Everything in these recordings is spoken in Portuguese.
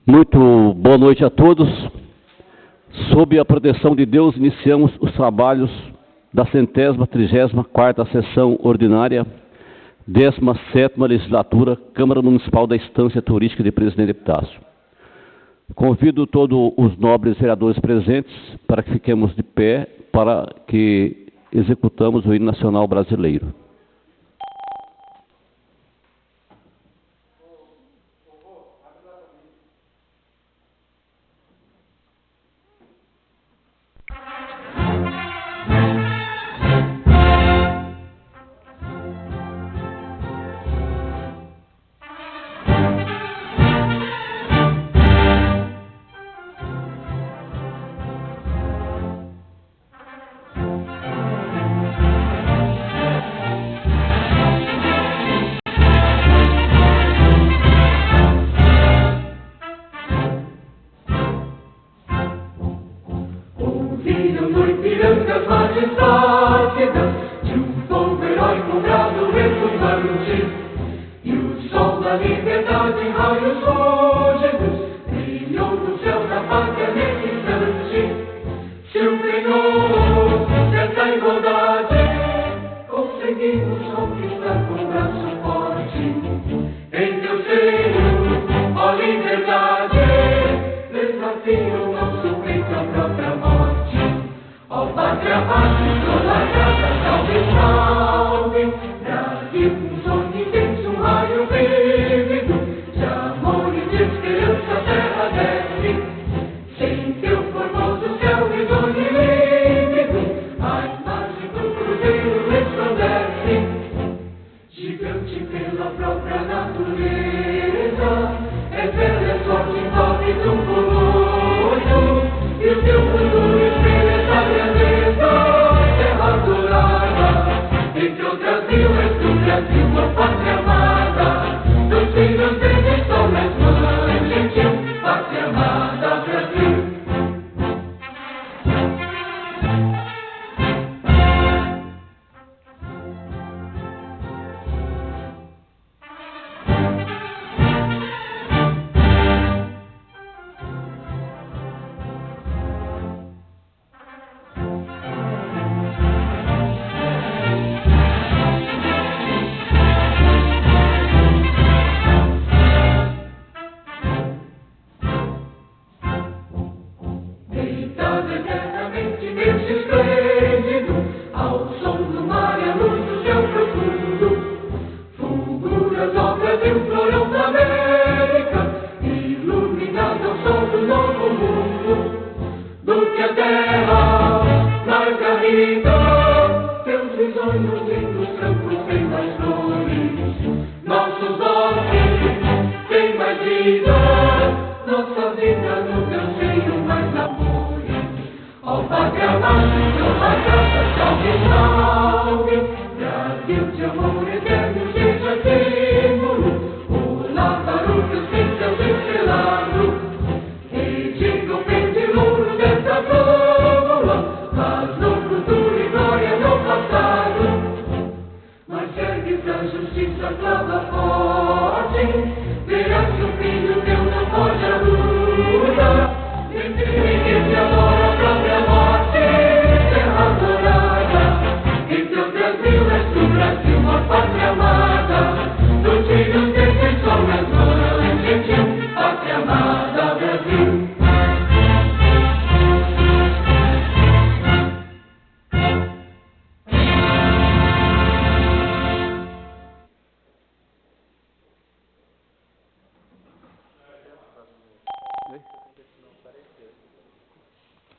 Muito boa noite a todos. Sob a proteção de Deus, iniciamos os trabalhos da 134ª sessão ordinária, 17ª legislatura, Câmara Municipal da Estância Turística de Presidente Epitácio. Convido todos os nobres vereadores presentes para que fiquemos de pé para que executamos o hino nacional brasileiro.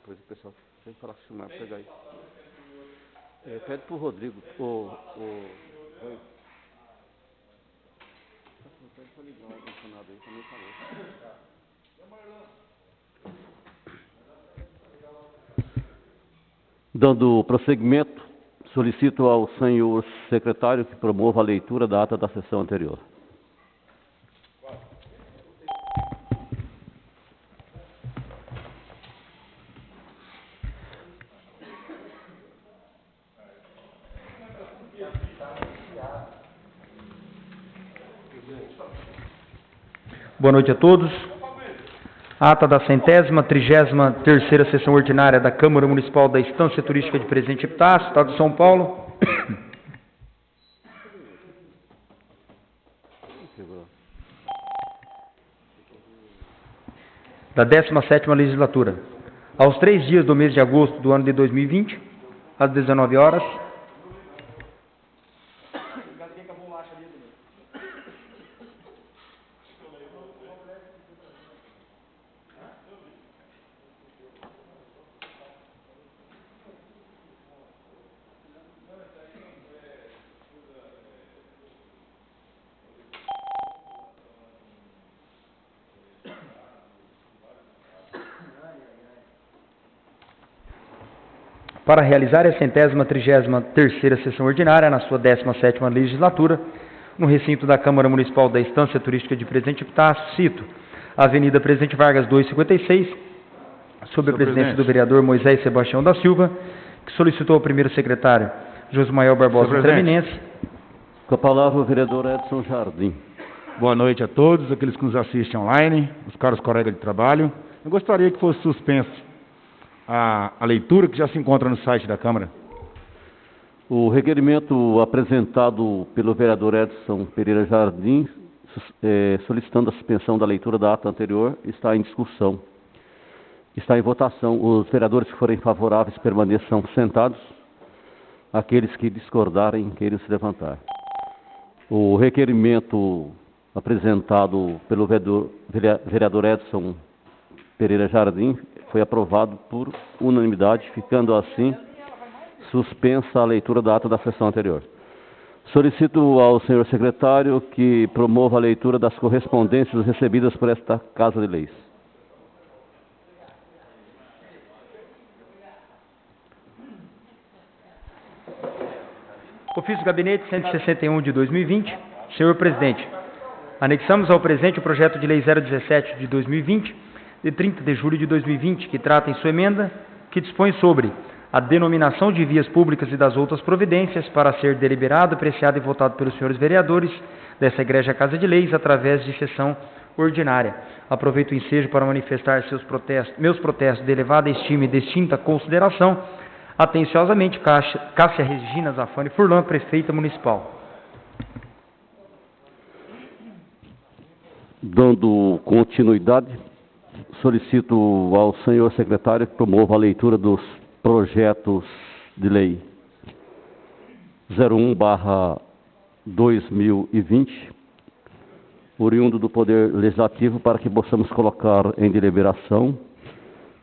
Depois o pessoal tem que falar com o Silmar, pegar aí. Pede pro Rodrigo, pede pra ligar o ar-condicionado aí, também falou. Dando prosseguimento, solicito ao senhor secretário que promova a leitura da ata da sessão anterior. Boa noite a todos. Ata da 133ª Sessão Ordinária da Câmara Municipal da Estância Turística de Presidente Epitácio, Estado de São Paulo. Da 17ª Legislatura. Aos 3 dias do mês de agosto do ano de 2020, às 19 horas, para realizar a 133ª Sessão Ordinária, na sua 17ª Legislatura, no recinto da Câmara Municipal da Estância Turística de Presidente Epitácio, cito, Avenida Presidente Vargas 256, sob a presidência do vereador Moisés Sebastião da Silva, que solicitou ao primeiro secretário, Josmael Barbosa Treminense. Com a palavra o vereador Edson Jardim. Boa noite a todos, aqueles que nos assistem online, os caros colegas de trabalho. Eu gostaria que fosse suspenso a leitura que já se encontra no site da Câmara. O requerimento apresentado pelo vereador Edson Pereira Jardim, solicitando a suspensão da leitura da ata anterior, está em discussão. Está em votação. Os vereadores que forem favoráveis permaneçam sentados. Aqueles que discordarem, queiram se levantar. O requerimento apresentado pelo vereador Edson Pereira Jardim foi aprovado por unanimidade, ficando assim suspensa a leitura da ata da sessão anterior. Solicito ao senhor secretário que promova a leitura das correspondências recebidas por esta Casa de Leis. Ofício do Gabinete 161 de 2020. Senhor Presidente, anexamos ao presente o projeto de lei 017 de 2020, de 30 de julho de 2020, que trata em sua emenda, que dispõe sobre a denominação de vias públicas e das outras providências para ser deliberado, apreciado e votado pelos senhores vereadores dessa Igreja Casa de Leis através de sessão ordinária. Aproveito o ensejo para manifestar meus protestos de elevada estima e distinta consideração. Atenciosamente, Cássia Regina Zafani Furlan, Prefeita Municipal. Dando continuidade, solicito ao senhor secretário que promova a leitura dos projetos de lei 01/2020, oriundo do Poder Legislativo, para que possamos colocar em deliberação,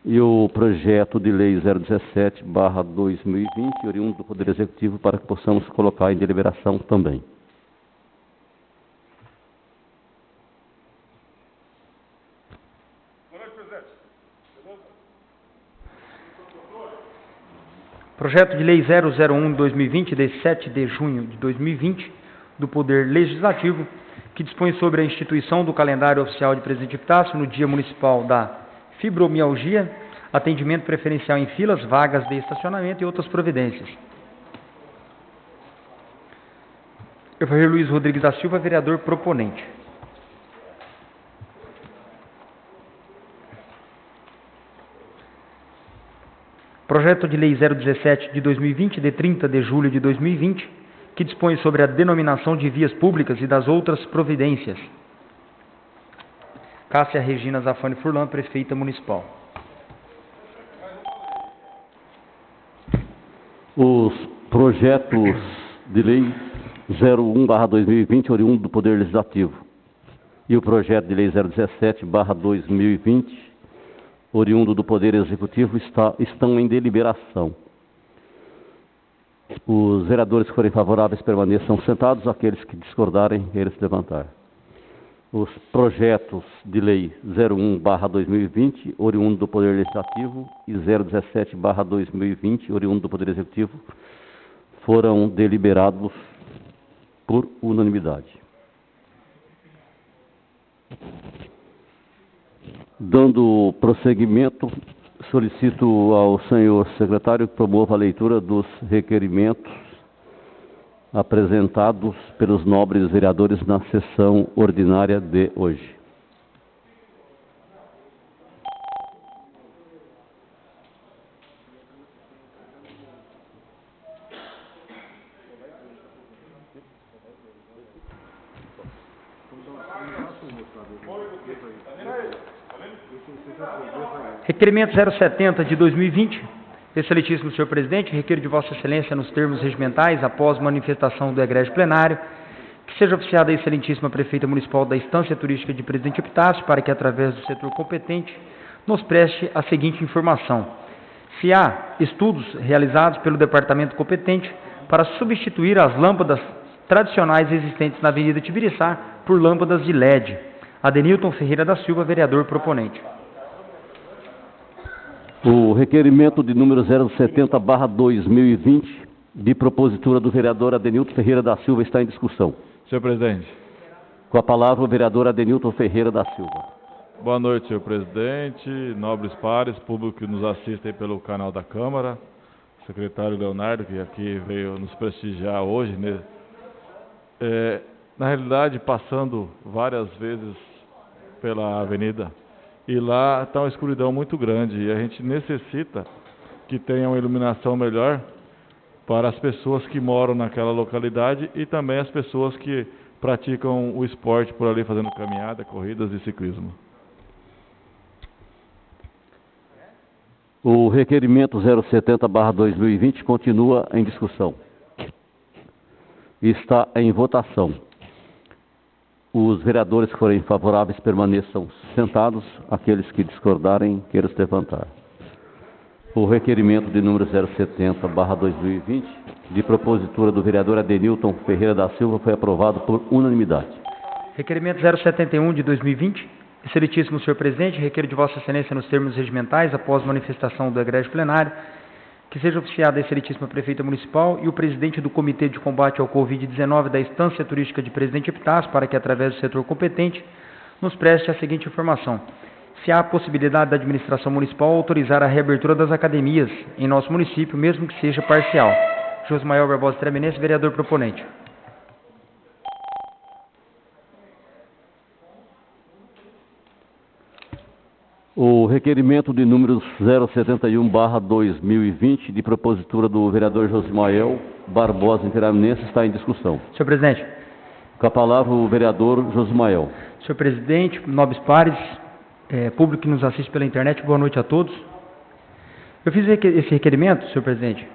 e o projeto de lei 017/2020, oriundo do Poder Executivo, para que possamos colocar em deliberação também. Projeto de Lei 001/2020, de 7 de junho de 2020, do Poder Legislativo, que dispõe sobre a instituição do calendário oficial de Presidente Epitácio no Dia Municipal da Fibromialgia, atendimento preferencial em filas, vagas de estacionamento e outras providências. Evangelho Luiz Rodrigues da Silva, vereador proponente. Projeto de Lei 017 de 2020, de 30 de julho de 2020, que dispõe sobre a denominação de vias públicas e das outras providências. Cássia Regina Zafani Furlan, Prefeita Municipal. Os projetos de lei 01/2020, oriundo do Poder Legislativo, e o projeto de lei 017/2020, oriundo do Poder Executivo, estão em deliberação. Os vereadores que forem favoráveis permaneçam sentados, aqueles que discordarem, eles se levantar. Os projetos de lei 01/2020, oriundo do Poder Legislativo, e 017/2020, oriundo do Poder Executivo, foram deliberados por unanimidade. Dando prosseguimento, solicito ao senhor secretário que promova a leitura dos requerimentos apresentados pelos nobres vereadores na sessão ordinária de hoje. Requerimento 070 de 2020. Excelentíssimo senhor presidente, requeiro de vossa excelência nos termos regimentais, após manifestação do egrégio plenário, que seja oficiada a excelentíssima prefeita municipal da Estância Turística de Presidente Epitácio, para que, através do setor competente, nos preste a seguinte informação: se há estudos realizados pelo departamento competente para substituir as lâmpadas tradicionais existentes na Avenida Tibiriçá por lâmpadas de LED. Adenilton Ferreira da Silva, vereador proponente. O requerimento de número 070/2020, de propositura do vereador Adenilton Ferreira da Silva, está em discussão. Senhor presidente. Com a palavra o vereador Adenilton Ferreira da Silva. Boa noite, senhor presidente, nobres pares, público que nos assiste aí pelo canal da Câmara, secretário Leonardo, que aqui veio nos prestigiar hoje, né? Na realidade, passando várias vezes pela avenida, e lá está uma escuridão muito grande, e a gente necessita que tenha uma iluminação melhor para as pessoas que moram naquela localidade e também as pessoas que praticam o esporte por ali, fazendo caminhada, corridas e ciclismo. O requerimento 070/2020 continua em discussão. Está em votação. Os vereadores que forem favoráveis permaneçam sentados. Aqueles que discordarem, queiram se levantar. O requerimento de número 070/2020, de propositura do vereador Adenilton Ferreira da Silva, foi aprovado por unanimidade. Requerimento 071 de 2020. Excelentíssimo senhor presidente, requeiro de vossa excelência nos termos regimentais, após manifestação do egrégio plenário, que seja oficiada a excelentíssima prefeita municipal e o presidente do Comitê de Combate ao Covid-19 da Estância Turística de Presidente Epitácio, para que, através do setor competente, nos preste a seguinte informação: se há a possibilidade da administração municipal autorizar a reabertura das academias em nosso município, mesmo que seja parcial. Josmael Barbosa Tremenense, vereador proponente. O requerimento de número 071/2020, de propositura do vereador Josmael Barbosa Tremenense, está em discussão. Senhor presidente. Com a palavra o vereador Josmael. Senhor presidente, nobres pares, público que nos assiste pela internet, boa noite a todos. Eu fiz esse requerimento, senhor presidente,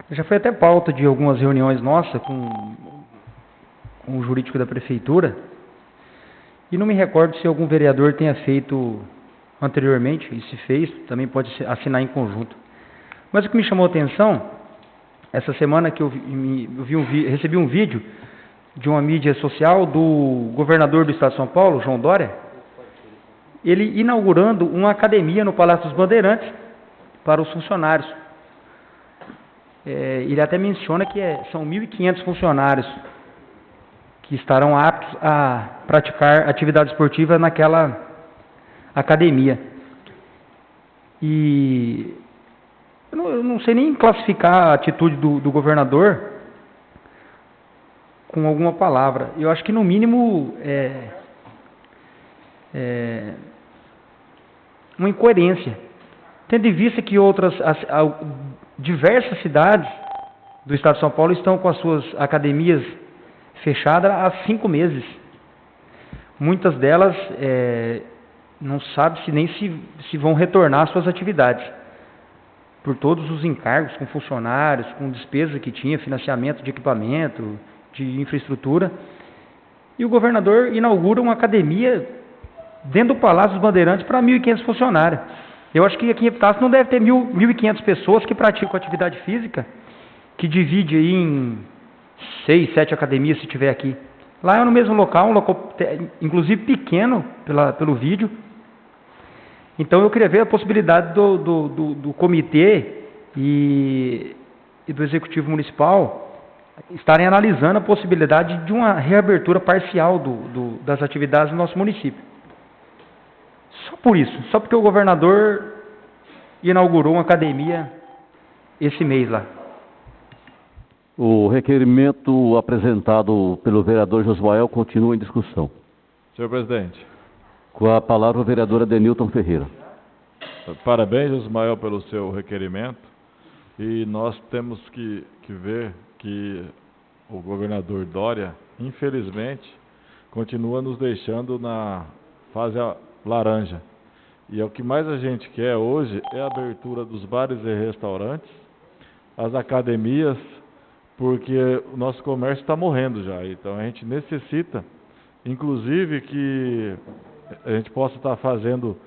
já foi até pauta de algumas reuniões nossas com o jurídico da prefeitura, e não me recordo se algum vereador tenha feito anteriormente, e se fez, também pode assinar em conjunto. Mas o que me chamou a atenção, essa semana que eu recebi um vídeo de uma mídia social do governador do estado de São Paulo, João Dória, ele inaugurando uma academia no Palácio dos Bandeirantes para os funcionários. Ele até menciona que são 1.500 funcionários que estarão aptos a praticar atividade esportiva naquela academia. E eu não sei nem classificar a atitude do governador com alguma palavra. Eu acho que, no mínimo, uma incoerência, tendo em vista que diversas cidades do estado de São Paulo estão com as suas academias fechadas há 5 meses. Muitas delas não sabe nem se vão retornar às suas atividades, por todos os encargos com funcionários, com despesa que tinha, financiamento de equipamento, de infraestrutura. E o governador inaugura uma academia dentro do Palácio dos Bandeirantes para 1.500 funcionários. Eu acho que aqui em Epitácio não deve ter 1.500 pessoas que praticam atividade física, que divide aí em 6, 7 academias, se tiver aqui. Lá é no mesmo local, um local inclusive pequeno pelo vídeo. Então eu queria ver a possibilidade do comitê e do executivo municipal estarem analisando a possibilidade de uma reabertura parcial das atividades no nosso município. Só por isso, só porque o governador inaugurou uma academia esse mês lá. O requerimento apresentado pelo vereador Josmael continua em discussão. Senhor presidente. Com a palavra o vereador Adenilton Ferreira. Parabéns, Josmael, pelo seu requerimento. E nós temos que ver que o governador Dória, infelizmente, continua nos deixando na fase laranja. E o que mais a gente quer hoje é a abertura dos bares e restaurantes, as academias, porque o nosso comércio está morrendo já. Então a gente necessita, inclusive, que a gente possa estar fazendo,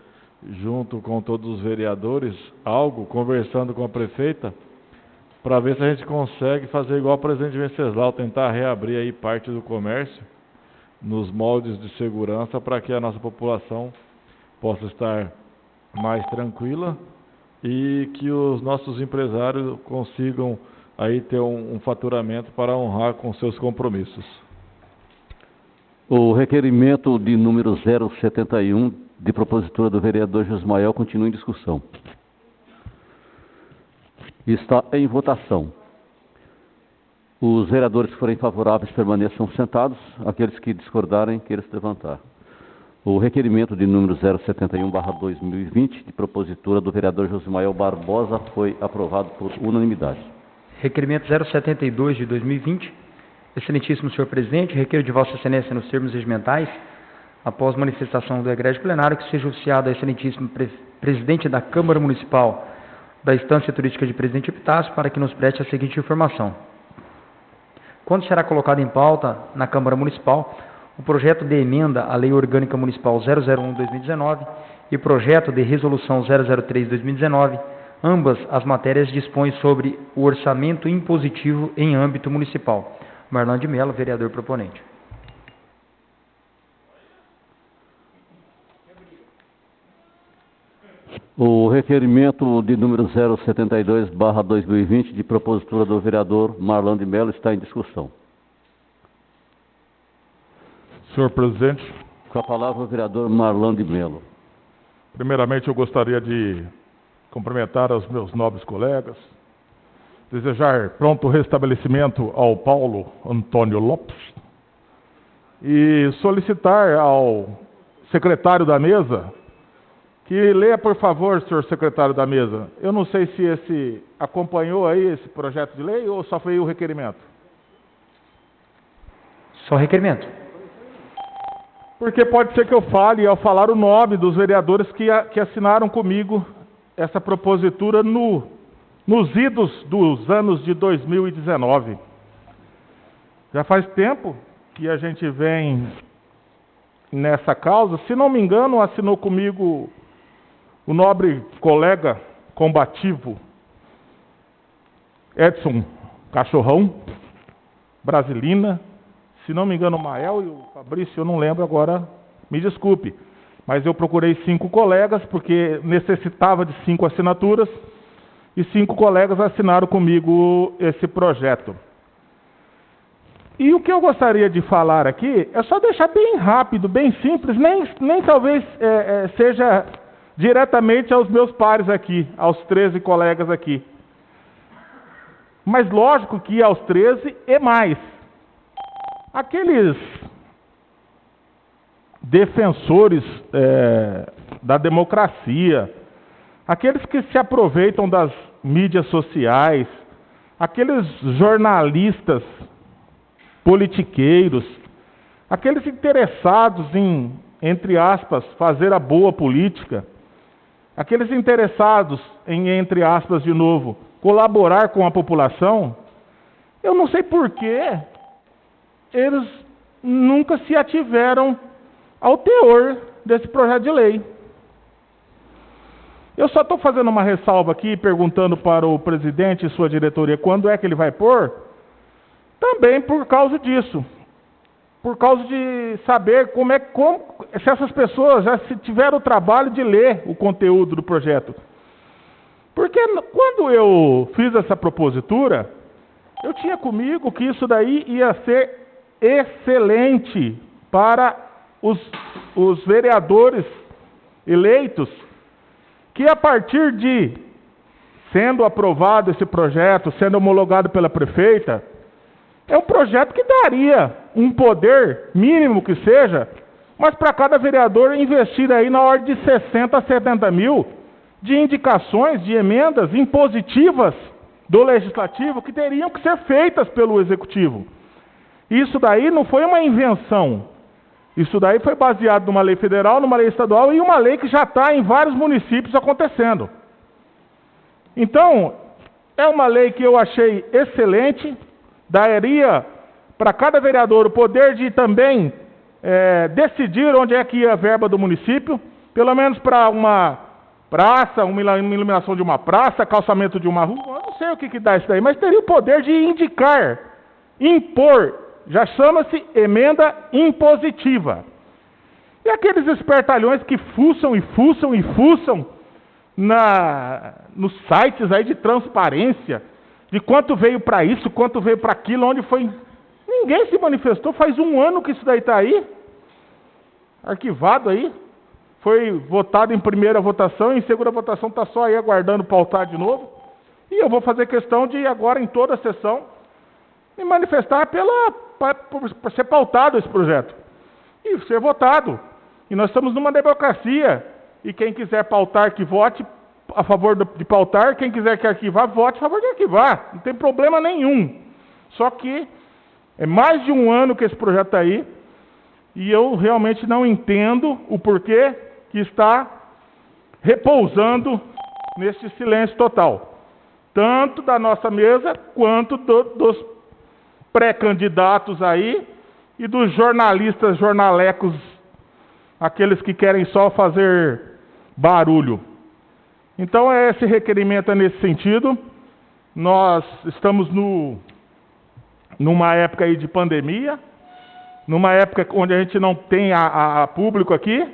junto com todos os vereadores, algo, conversando com a prefeita, para ver se a gente consegue fazer igual o presidente Venceslau, tentar reabrir aí parte do comércio nos moldes de segurança para que a nossa população possa estar mais tranquila e que os nossos empresários consigam aí ter um faturamento para honrar com seus compromissos. O requerimento de número 071, de propositura do vereador Josmael, continua em discussão. Está em votação. Os vereadores que forem favoráveis permaneçam sentados, aqueles que discordarem, queiram se levantar. O requerimento de número 071/2020, de propositura do vereador Josmael Barbosa, foi aprovado por unanimidade. Requerimento 072 de 2020. Excelentíssimo senhor presidente, requeiro de vossa excelência nos termos regimentais, após manifestação do egrégio plenário, que seja oficiado a excelentíssimo presidente da Câmara Municipal da Estância Turística de Presidente Epitácio, para que nos preste a seguinte informação. Quando será colocado em pauta na Câmara Municipal o projeto de emenda à Lei Orgânica Municipal 001/2019 e projeto de resolução 003/2019, ambas as matérias dispõem sobre o orçamento impositivo em âmbito municipal. Marlon de Mello, vereador proponente. O requerimento de número 072/2020, de propositura do vereador Marlon de Mello, está em discussão. Senhor presidente, Com a palavra o vereador Marlon de Mello. primeiramente eu gostaria de cumprimentar os meus nobres colegas, desejar pronto restabelecimento ao Paulo Antônio Lopes e solicitar ao secretário da mesa que leia, por favor, senhor secretário da mesa. Eu não sei se esse acompanhou aí esse projeto de lei ou só foi o requerimento. Só requerimento. Porque pode ser que eu fale, ao falar o nome dos vereadores que assinaram comigo essa propositura nos idos dos anos de 2019. Já faz tempo que a gente vem nessa causa. Se não me engano, assinou comigo o nobre colega combativo Edson Cachorrão, Brasilina, se não me engano o Mael e o Fabrício, eu não lembro agora, me desculpe, mas eu procurei 5 colegas porque necessitava de 5 assinaturas e 5 colegas assinaram comigo esse projeto. E o que eu gostaria de falar aqui é só deixar bem rápido, bem simples, nem talvez seja diretamente aos meus pares aqui, aos 13 colegas aqui. Mas lógico que aos 13 e mais. Aqueles defensores da democracia, aqueles que se aproveitam das mídias sociais, aqueles jornalistas politiqueiros, aqueles interessados em, entre aspas, fazer a boa política, aqueles interessados em, entre aspas, de novo, colaborar com a população, eu não sei por que eles nunca se ativeram ao teor desse projeto de lei. Eu só estou fazendo uma ressalva aqui, perguntando para o presidente e sua diretoria quando é que ele vai pôr, também por causa disso. Por causa de saber se essas pessoas já tiveram o trabalho de ler o conteúdo do projeto. Porque quando eu fiz essa propositura, eu tinha comigo que isso daí ia ser excelente para os vereadores eleitos, que a partir de sendo aprovado esse projeto, sendo homologado pela prefeita, É um projeto que daria um poder mínimo que seja, mas para cada vereador investir aí na ordem de 60 a 70 mil de indicações, de emendas impositivas do Legislativo que teriam que ser feitas pelo Executivo. Isso daí não foi uma invenção. Isso daí foi baseado numa lei federal, numa lei estadual e uma lei que já está em vários municípios acontecendo. Então, é uma lei que eu achei excelente, daria para cada vereador o poder de também decidir onde é que ia a verba do município, pelo menos para uma praça, uma iluminação de uma praça, calçamento de uma rua, eu não sei o que dá isso daí, mas teria o poder de indicar, impor, já chama-se emenda impositiva. E aqueles espertalhões que fuçam e fuçam e fuçam nos sites aí de transparência, de quanto veio para isso, quanto veio para aquilo, onde foi... Ninguém se manifestou, faz um ano que isso daí está aí, arquivado aí, foi votado em primeira votação, em segunda votação está só aí aguardando pautar de novo, e eu vou fazer questão de agora em toda a sessão me manifestar por ser pautado esse projeto, e ser votado, e nós estamos numa democracia, e quem quiser pautar que vote a favor de pautar, quem quiser que arquivar, vote a favor de arquivar, não tem problema nenhum, só que é mais de um ano que esse projeto está aí, e eu realmente não entendo o porquê que está repousando nesse silêncio total. Tanto da nossa mesa, quanto dos pré-candidatos aí, e dos jornalistas, jornalecos, aqueles que querem só fazer barulho. Então, esse requerimento é nesse sentido. Nós estamos numa época aí de pandemia, numa época onde a gente não tem a público aqui,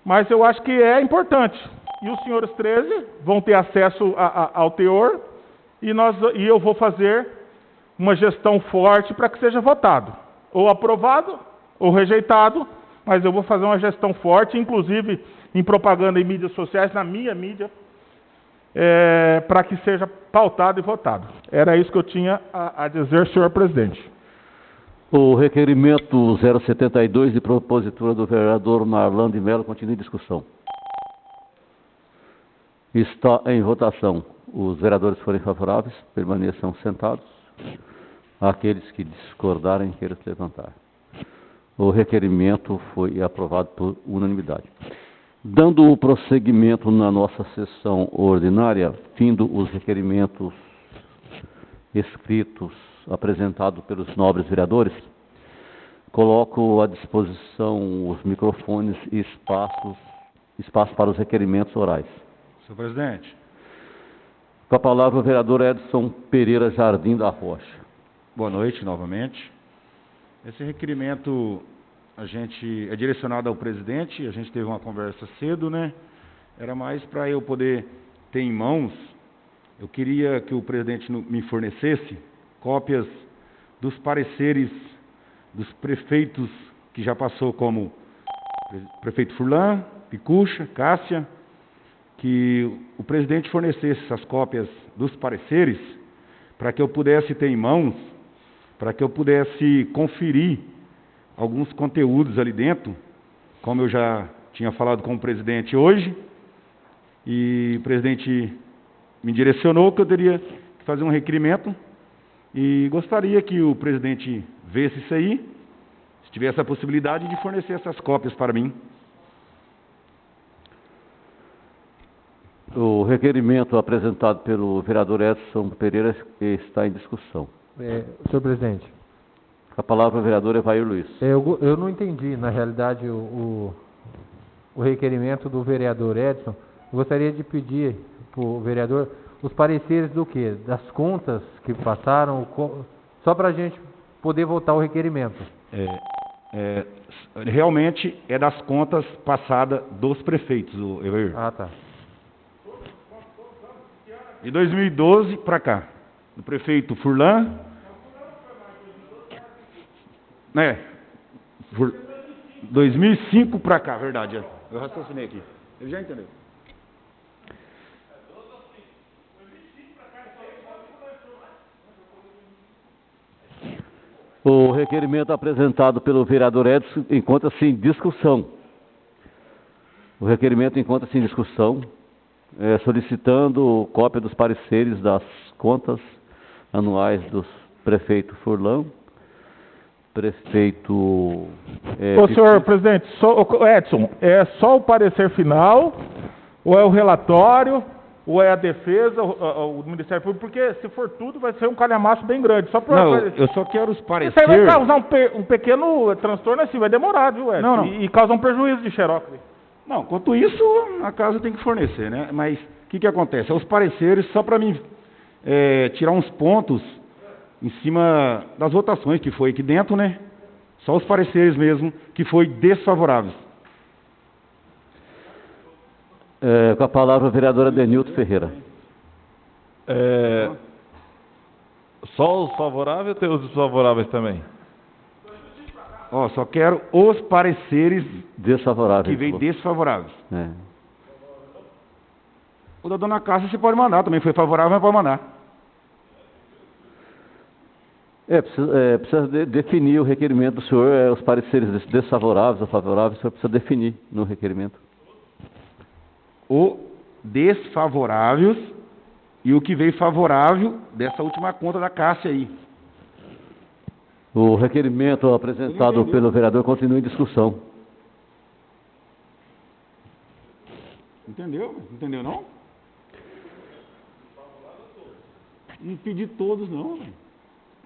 mas eu acho que é importante. E os senhores 13 vão ter acesso ao teor, e eu vou fazer uma gestão forte para que seja votado. Ou aprovado, ou rejeitado, mas eu vou fazer uma gestão forte, inclusive em propaganda em mídias sociais, na minha mídia, para que seja pautado e votado. Era isso que eu tinha a dizer, senhor presidente. O requerimento 072 de propositura do vereador Marlan de Mello continua em discussão. Está em votação. Os vereadores forem favoráveis, permaneçam sentados. Aqueles que discordarem, queiram se levantar. O requerimento foi aprovado por unanimidade. Dando o prosseguimento na nossa sessão ordinária, findo os requerimentos escritos apresentados pelos nobres vereadores, coloco à disposição os microfones e espaço para os requerimentos orais. Senhor presidente. Com a palavra o vereador Edson Pereira Jardim da Rocha. Boa noite novamente. Esse requerimento é direcionado ao presidente, a gente teve uma conversa cedo, né? Era mais para eu poder ter em mãos. Eu queria que o presidente me fornecesse cópias dos pareceres dos prefeitos que já passou, como prefeito Furlan, Picucha, Cássia, que o presidente fornecesse essas cópias dos pareceres para que eu pudesse ter em mãos, para que eu pudesse conferir alguns conteúdos ali dentro, como eu já tinha falado com o presidente hoje, e o presidente me direcionou que eu teria que fazer um requerimento, e gostaria que o presidente visse isso aí, se tivesse a possibilidade de fornecer essas cópias para mim. O requerimento apresentado pelo vereador Edson Pereira está em discussão. Senhor presidente. A palavra ao vereador Evair Luiz. Eu não entendi, na realidade, o requerimento do vereador Edson. Eu gostaria de pedir para o vereador os pareceres do quê? Das contas que passaram, só para a gente poder votar o requerimento. Realmente é das contas passadas dos prefeitos, Evair. Ah, tá. De 2012 para cá. Do prefeito Furlan. 2005 para cá, verdade. Eu raciocinei aqui. Ele já entendeu. O requerimento apresentado pelo vereador Edson encontra-se em discussão. O requerimento encontra-se em discussão, solicitando cópia dos pareceres das contas anuais dos prefeito Furlan, prefeito... Ô, senhor presidente, Edson, é só o parecer final, ou é o relatório, ou é a defesa, o Ministério Público? Porque se for tudo, vai ser um calhamaço bem grande. Só pra... Não, eu só quero os Isso pareceres. aí vai causar um pequeno transtorno assim, vai demorar, viu, Edson? Não. E causa um prejuízo de xerox. Não, quanto isso, a casa tem que fornecer, né? Mas o que acontece? É os pareceres só para mim tirar uns pontos em cima das votações que foi aqui dentro, né? Só os pareceres mesmo, que foi desfavoráveis. Com a palavra, o vereador Adenilton Ferreira. Só os favoráveis ou tem os desfavoráveis também? Ó, só quero os pareceres Desfavorável. que veio desfavoráveis. É. O da dona Cássia você pode mandar, também foi favorável, mas pode mandar. Precisa definir o requerimento do senhor, os pareceres desfavoráveis ou favoráveis, o senhor precisa definir no requerimento. O desfavoráveis e o que veio favorável dessa última conta da Cássia aí. O requerimento apresentado pelo vereador continua em discussão. Entendeu? Entendeu não? Não pedi todos não, velho.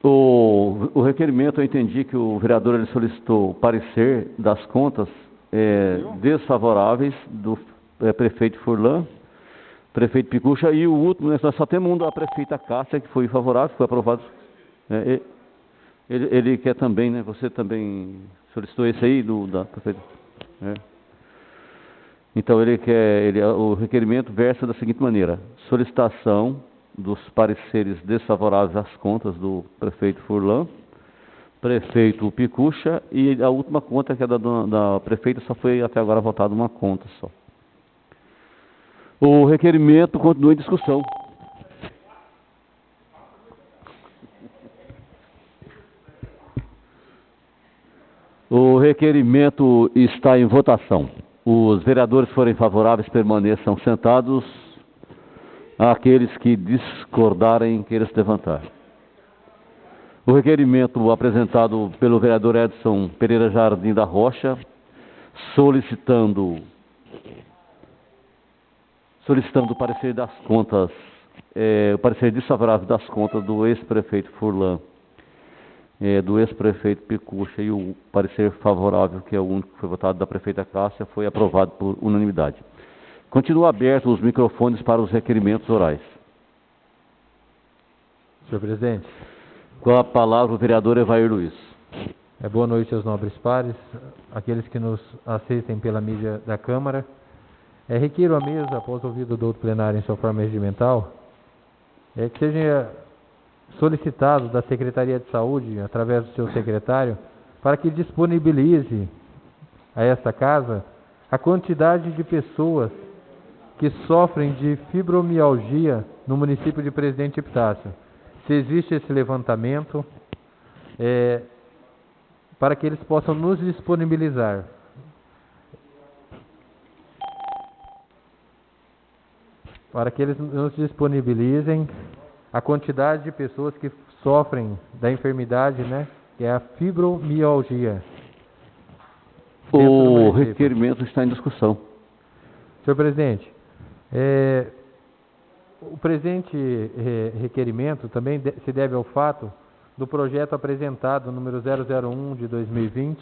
O requerimento, eu entendi que o vereador ele solicitou parecer das contas desfavoráveis do prefeito Furlan, prefeito Picucha, e o último, nós só temos um da prefeita Cássia, que foi favorável, que foi aprovado. Ele quer também, né? Você também solicitou esse aí da prefeita? Então o requerimento versa da seguinte maneira: solicitação dos pareceres desfavoráveis às contas do prefeito Furlan, prefeito Picucha, e a última conta, que é da prefeita, só foi até agora votada uma conta só. O requerimento continua em discussão. O requerimento está em votação. Os vereadores que forem favoráveis permaneçam sentados. Aqueles que discordarem, queiram se levantar. O requerimento apresentado pelo vereador Edson Pereira Jardim da Rocha, solicitando o parecer das contas, o parecer desfavorável das contas do ex-prefeito Furlan, do ex-prefeito Picucha, e o parecer favorável, que é o único que foi votado, da prefeita Cássia, foi aprovado por unanimidade. Continua abertos os microfones para os requerimentos orais. Senhor presidente. Com a palavra, o vereador Evair Luiz. Boa noite aos nobres pares, aqueles que nos assistem pela mídia da Câmara. Requiro à mesa, após ouvido do outro plenário em sua forma regimental, que seja solicitado da Secretaria de Saúde, através do seu secretário, para que disponibilize a esta casa a quantidade de pessoas que sofrem de fibromialgia no município de Presidente Epitácio. Se existe esse levantamento, para que eles possam nos disponibilizar. Para que eles nos disponibilizem a quantidade de pessoas que sofrem da enfermidade, né, que é a fibromialgia. O requerimento está em discussão. Senhor presidente, o presente requerimento também se deve ao fato do projeto apresentado, número 001 de 2020,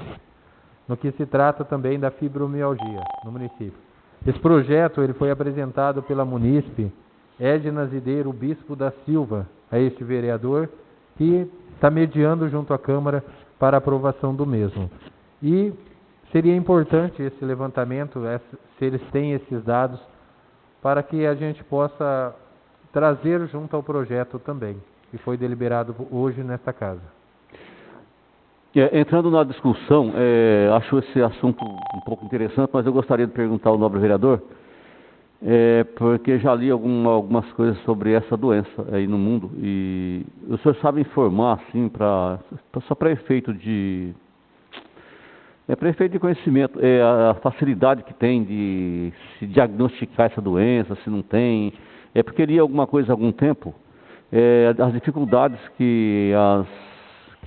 no que se trata também da fibromialgia no município. Esse projeto ele foi apresentado pela munícipe Edna Zideiro Bispo da Silva, a este vereador, que está mediando junto à Câmara para a aprovação do mesmo. E seria importante esse levantamento, se eles têm esses dados, para que a gente possa trazer junto ao projeto também, que foi deliberado hoje nesta casa. Entrando na discussão, acho esse assunto um pouco interessante, mas eu gostaria de perguntar ao nobre vereador Porque já li algumas coisas sobre essa doença aí no mundo e o senhor sabe informar, assim, só para efeito de... para efeito de conhecimento, a facilidade que tem de se diagnosticar essa doença, se não tem... porque li alguma coisa há algum tempo, as dificuldades que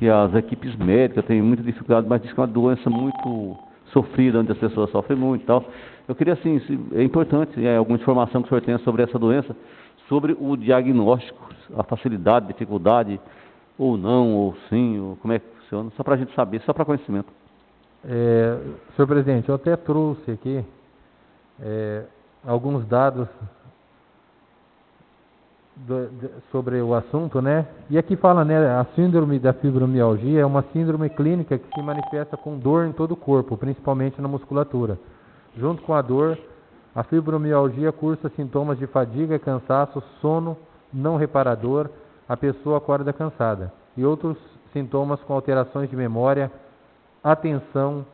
as equipes médicas têm muita dificuldade, mas diz que é uma doença muito sofrida, onde as pessoas sofrem muito e tal. Eu queria, assim, é importante, alguma informação que o senhor tenha sobre essa doença, sobre o diagnóstico, a facilidade, dificuldade, ou não, ou sim, ou como é que funciona, só para a gente saber, só para conhecimento. Senhor presidente, eu até trouxe aqui alguns dados sobre o assunto, né? E aqui fala, né, a síndrome da fibromialgia é uma síndrome clínica que se manifesta com dor em todo o corpo, principalmente na musculatura. Junto com a dor, a fibromialgia cursa sintomas de fadiga, cansaço, sono não reparador, a pessoa acorda cansada, e outros sintomas com alterações de memória, atenção,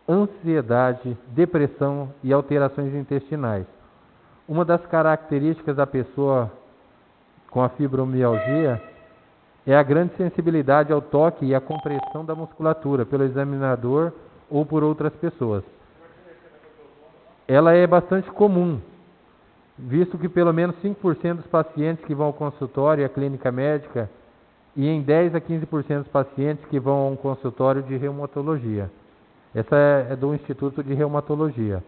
ansiedade, depressão e alterações intestinais. Uma das características da pessoa com a fibromialgia é a grande sensibilidade ao toque e à compressão da musculatura pelo examinador ou por outras pessoas. Ela é bastante comum, visto que pelo menos 5% dos pacientes que vão ao consultório e à clínica médica e em 10 a 15% dos pacientes que vão a um consultório de reumatologia. Essa é do Instituto de Reumatologia.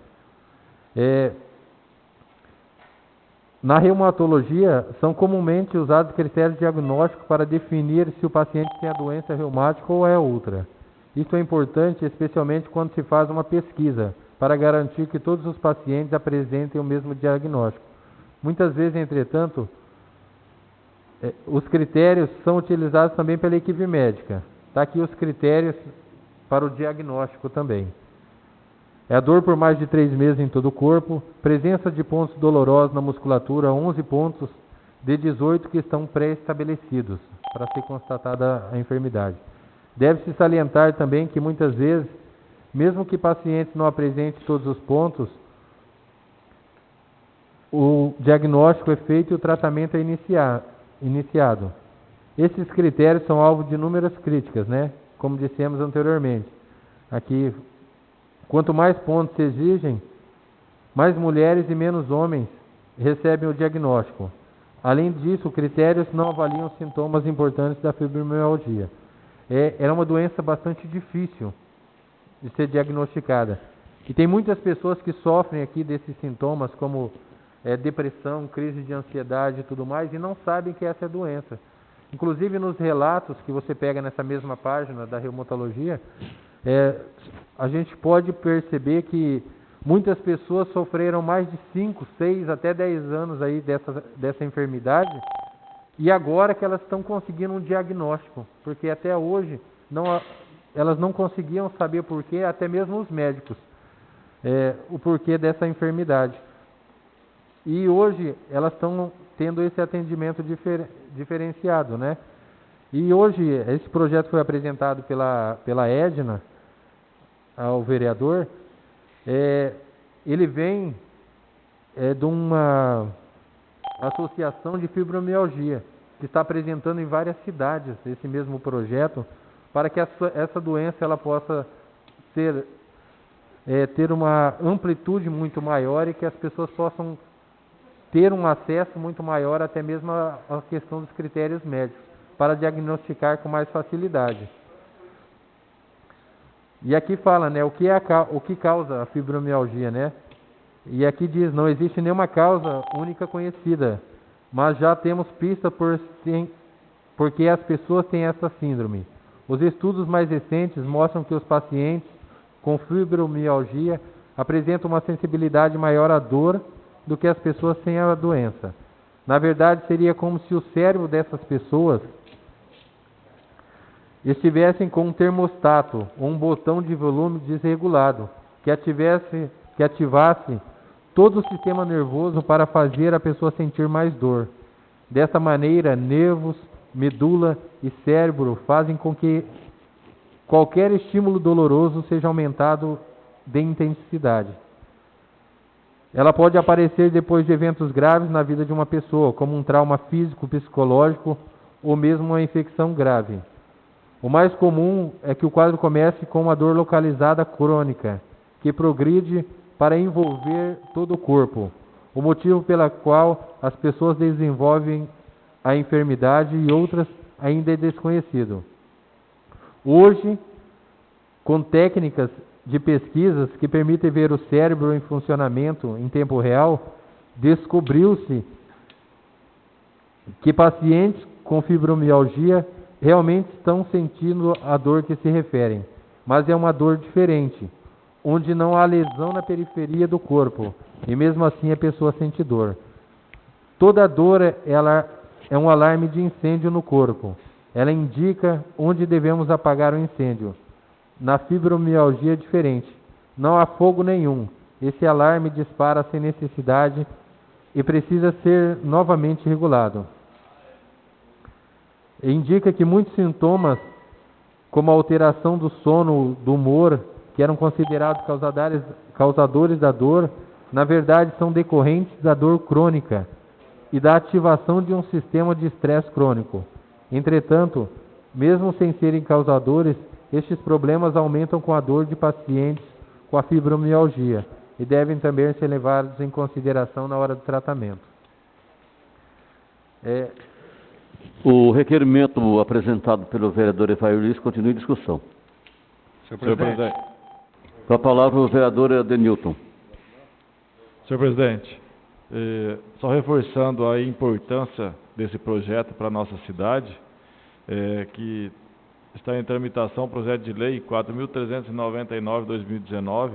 Na reumatologia, são comumente usados critérios diagnósticos para definir se o paciente tem a doença reumática ou é outra. Isso é importante, especialmente quando se faz uma pesquisa, para garantir que todos os pacientes apresentem o mesmo diagnóstico. Muitas vezes, entretanto, os critérios são utilizados também pela equipe médica. Está aqui os critérios para o diagnóstico também. É a dor por mais de 3 meses em todo o corpo, presença de pontos dolorosos na musculatura, 11 pontos de 18 que estão pré-estabelecidos para ser constatada a enfermidade. Deve-se salientar também que muitas vezes, mesmo que pacientes não apresentem todos os pontos, o diagnóstico é feito e o tratamento é iniciado. Esses critérios são alvo de inúmeras críticas, né? Como dissemos anteriormente. Aqui, quanto mais pontos se exigem, mais mulheres e menos homens recebem o diagnóstico. Além disso, critérios não avaliam sintomas importantes da fibromialgia. É uma doença bastante difícil de ser diagnosticada. E tem muitas pessoas que sofrem aqui desses sintomas, como depressão, crise de ansiedade e tudo mais, e não sabem que essa é a doença. Inclusive nos relatos que você pega nessa mesma página da reumatologia, a gente pode perceber que muitas pessoas sofreram mais de 5, 6, até 10 anos aí dessa enfermidade, e agora que elas estão conseguindo um diagnóstico, porque até hoje elas não conseguiam saber o porquê, até mesmo os médicos, o porquê dessa enfermidade. E hoje elas estão tendo esse atendimento diferenciado, né? E hoje esse projeto foi apresentado pela Edna ao vereador. Ele vem de uma associação de fibromialgia que está apresentando em várias cidades esse mesmo projeto para que essa doença ela possa ter uma amplitude muito maior e que as pessoas possam ter um acesso muito maior até mesmo à questão dos critérios médicos para diagnosticar com mais facilidade. E aqui fala, né, o que causa a fibromialgia, né? E aqui diz, não existe nenhuma causa única conhecida, mas já temos pista porque as pessoas têm essa síndrome. Os estudos mais recentes mostram que os pacientes com fibromialgia apresentam uma sensibilidade maior à dor do que as pessoas sem a doença. Na verdade, seria como se o cérebro dessas pessoas estivessem com um termostato ou um botão de volume desregulado que ativasse todo o sistema nervoso para fazer a pessoa sentir mais dor. Dessa maneira, nervos, medula e cérebro fazem com que qualquer estímulo doloroso seja aumentado de intensidade. Ela pode aparecer depois de eventos graves na vida de uma pessoa, como um trauma físico, psicológico ou mesmo uma infecção grave. O mais comum é que o quadro comece com uma dor localizada crônica, que progride para envolver todo o corpo. O motivo pela qual as pessoas desenvolvem a enfermidade e outras ainda é desconhecido. Hoje, com técnicas de pesquisas que permitem ver o cérebro em funcionamento em tempo real, descobriu-se que pacientes com fibromialgia realmente estão sentindo a dor que se referem, mas é uma dor diferente, onde não há lesão na periferia do corpo, e mesmo assim a pessoa sente dor. Toda dor ela é um alarme de incêndio no corpo. Ela indica onde devemos apagar o incêndio. Na fibromialgia é diferente. Não há fogo nenhum. Esse alarme dispara sem necessidade e precisa ser novamente regulado. Indica que muitos sintomas, como a alteração do sono, do humor, que eram considerados causadores da dor, na verdade são decorrentes da dor crônica e da ativação de um sistema de estresse crônico. Entretanto, mesmo sem serem causadores, estes problemas aumentam com a dor de pacientes com a fibromialgia e devem também ser levados em consideração na hora do tratamento. O requerimento apresentado pelo vereador Evair Luiz continua em discussão. Senhor presidente. Com a palavra o vereador Adenilton. Senhor presidente, só reforçando a importância desse projeto para a nossa cidade, que está em tramitação o projeto de lei 4.399/2019,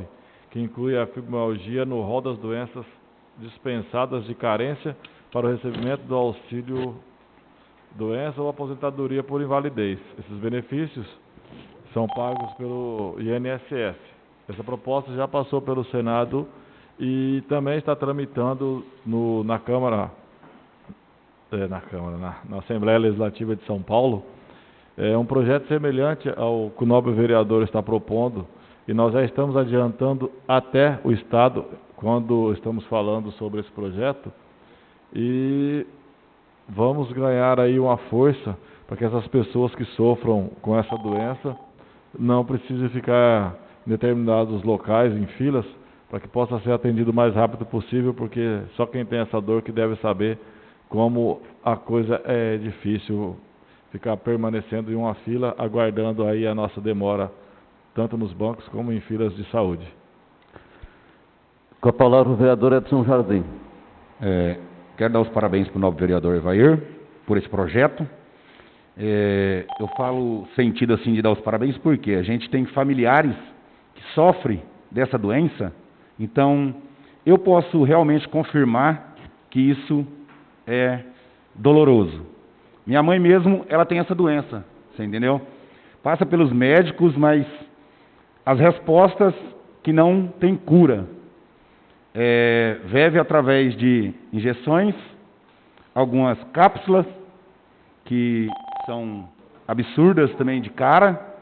que inclui a fibromialgia no rol das doenças dispensadas de carência para o recebimento do auxílio doença ou aposentadoria por invalidez. Esses benefícios são pagos pelo INSS. Essa proposta já passou pelo Senado e também está tramitando na Assembleia Legislativa de São Paulo. É um projeto semelhante ao que o nobre vereador está propondo, e nós já estamos adiantando até o Estado quando estamos falando sobre esse projeto, e vamos ganhar aí uma força para que essas pessoas que sofram com essa doença não precisem ficar em determinados locais, em filas, para que possa ser atendido o mais rápido possível, porque só quem tem essa dor que deve saber como a coisa é difícil ficar permanecendo em uma fila, aguardando aí a nossa demora, tanto nos bancos como em filas de saúde. Com a palavra o vereador Edson Jardim. Quero dar os parabéns para o novo vereador Evair por esse projeto. Eu falo sentido assim de dar os parabéns porque a gente tem familiares que sofrem dessa doença, então eu posso realmente confirmar que isso é doloroso. Minha mãe mesmo, ela tem essa doença, você entendeu? Passa pelos médicos, mas as respostas que não tem cura. Vive através de injeções, algumas cápsulas, que são absurdas também de cara.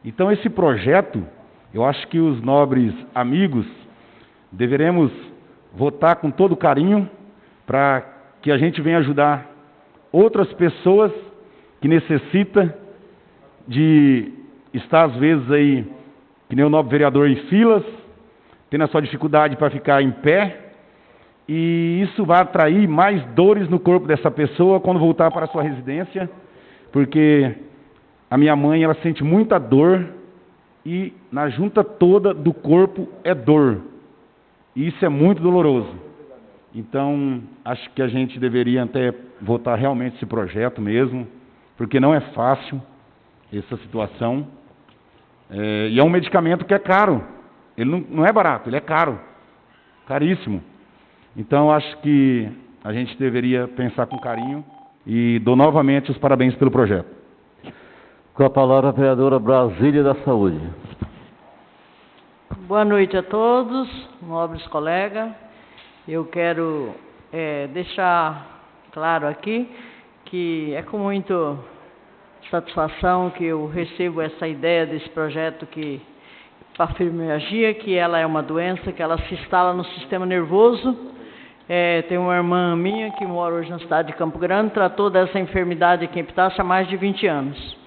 Então esse projeto, eu acho que os nobres amigos deveremos votar com todo carinho para que a gente venha ajudar outras pessoas que necessitam de estar às vezes aí, que nem o nobre vereador, em filas, tendo a sua dificuldade para ficar em pé, e isso vai atrair mais dores no corpo dessa pessoa quando voltar para a sua residência, porque a minha mãe, ela sente muita dor, e na junta toda do corpo é dor, e isso é muito doloroso. Então, acho que a gente deveria até votar realmente esse projeto mesmo, porque não é fácil essa situação, e é um medicamento que é caro. Ele não é barato, ele é caro, caríssimo. Então, acho que a gente deveria pensar com carinho e dou novamente os parabéns pelo projeto. Com a palavra a vereadora Brasília da Saúde. Boa noite a todos, nobres colegas. Eu quero deixar claro aqui que é com muita satisfação que eu recebo essa ideia desse projeto que a fibromialgia, que ela é uma doença que ela se instala no sistema nervoso. Tem uma irmã minha que mora hoje na cidade de Campo Grande, tratou dessa enfermidade aqui em Epitácio há mais de 20 anos.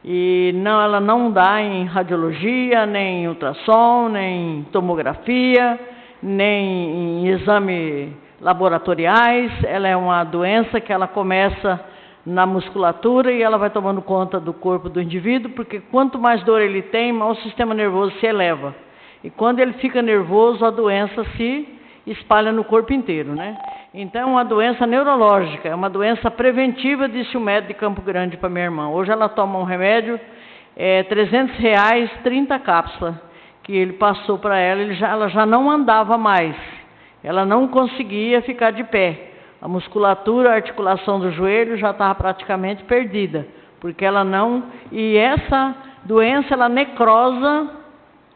E não, ela não dá em radiologia, nem em ultrassom, nem em tomografia, nem em exame laboratoriais. Ela é uma doença que ela começa na musculatura e ela vai tomando conta do corpo do indivíduo, porque quanto mais dor ele tem, mais o sistema nervoso se eleva. E quando ele fica nervoso, a doença se espalha no corpo inteiro, né? Então, é uma doença neurológica, é uma doença preventiva, disse o médico de Campo Grande para minha irmã. Hoje ela toma um remédio, R$300, 30 cápsulas, que ele passou para ela, ela já não andava mais, ela não conseguia ficar de pé. A musculatura, a articulação do joelho já estava praticamente perdida, porque ela não... E essa doença, ela necrosa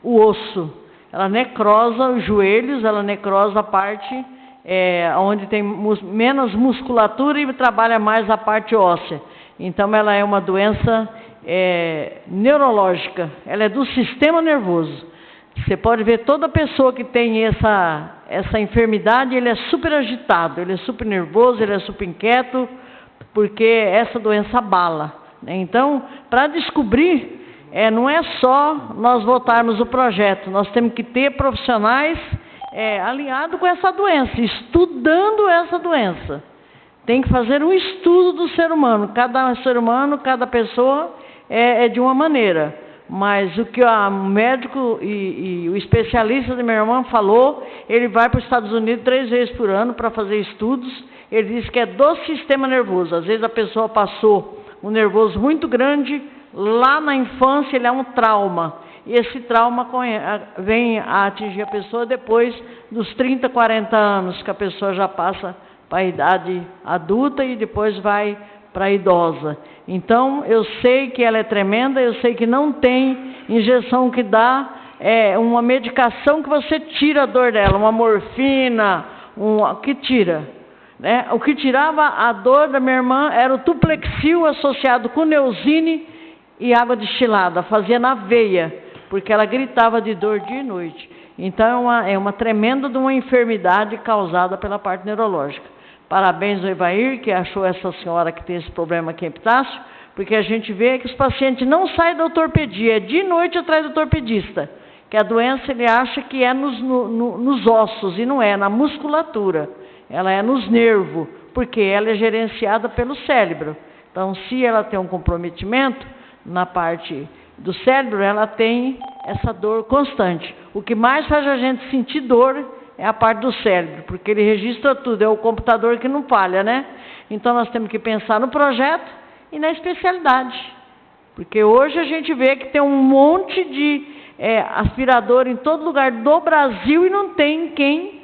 o osso, ela necrosa os joelhos, ela necrosa a parte onde tem menos musculatura e trabalha mais a parte óssea. Então, ela é uma doença neurológica, ela é do sistema nervoso. Você pode ver toda pessoa que tem essa enfermidade, ele é super agitado, ele é super nervoso, ele é super inquieto, porque essa doença abala, né? Então, para descobrir, não é só nós votarmos o projeto, nós temos que ter profissionais alinhados com essa doença, estudando essa doença. Tem que fazer um estudo do ser humano, cada ser humano, cada pessoa é de uma maneira. Mas o que o médico e o especialista da minha irmã falou, ele vai para os Estados Unidos 3 vezes por ano para fazer estudos. Ele disse que é do sistema nervoso. Às vezes a pessoa passou um nervoso muito grande, lá na infância ele é um trauma. E esse trauma vem a atingir a pessoa depois dos 30, 40 anos, que a pessoa já passa para a idade adulta e depois vai para a idosa. Então, eu sei que ela é tremenda, eu sei que não tem injeção que dá, uma medicação que você tira a dor dela, uma morfina, que tira, né? O que tirava a dor da minha irmã era o Tuplexil associado com Neosine e água destilada, fazia na veia, porque ela gritava de dor dia e noite. Então, é uma tremenda de uma enfermidade causada pela parte neurológica. Parabéns ao Evair, que achou essa senhora que tem esse problema aqui em Epitácio, porque a gente vê que os pacientes não saem da ortopedia, é de noite atrás do ortopedista, que a doença ele acha que é nos ossos, e não é, na musculatura, ela é nos nervos, porque ela é gerenciada pelo cérebro. Então, se ela tem um comprometimento na parte do cérebro, ela tem essa dor constante. O que mais faz a gente sentir dor é a parte do cérebro, porque ele registra tudo, é o computador que não falha, né? Então, nós temos que pensar no projeto e na especialidade. Porque hoje a gente vê que tem um monte de aspirador em todo lugar do Brasil e não tem quem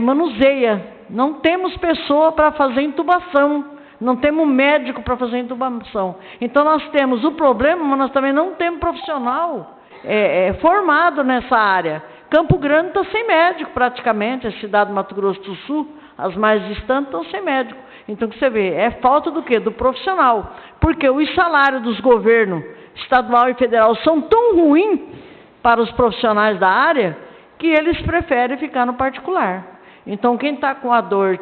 manuseia. Não temos pessoa para fazer intubação, não temos médico para fazer intubação. Então, nós temos o problema, mas nós também não temos profissional formado nessa área. Campo Grande está sem médico praticamente, a cidade do Mato Grosso do Sul, as mais distantes estão sem médico. Então, o que você vê, é falta do quê? Do profissional. Porque os salários dos governos estadual e federal são tão ruins para os profissionais da área que eles preferem ficar no particular. Então, quem está com a dor,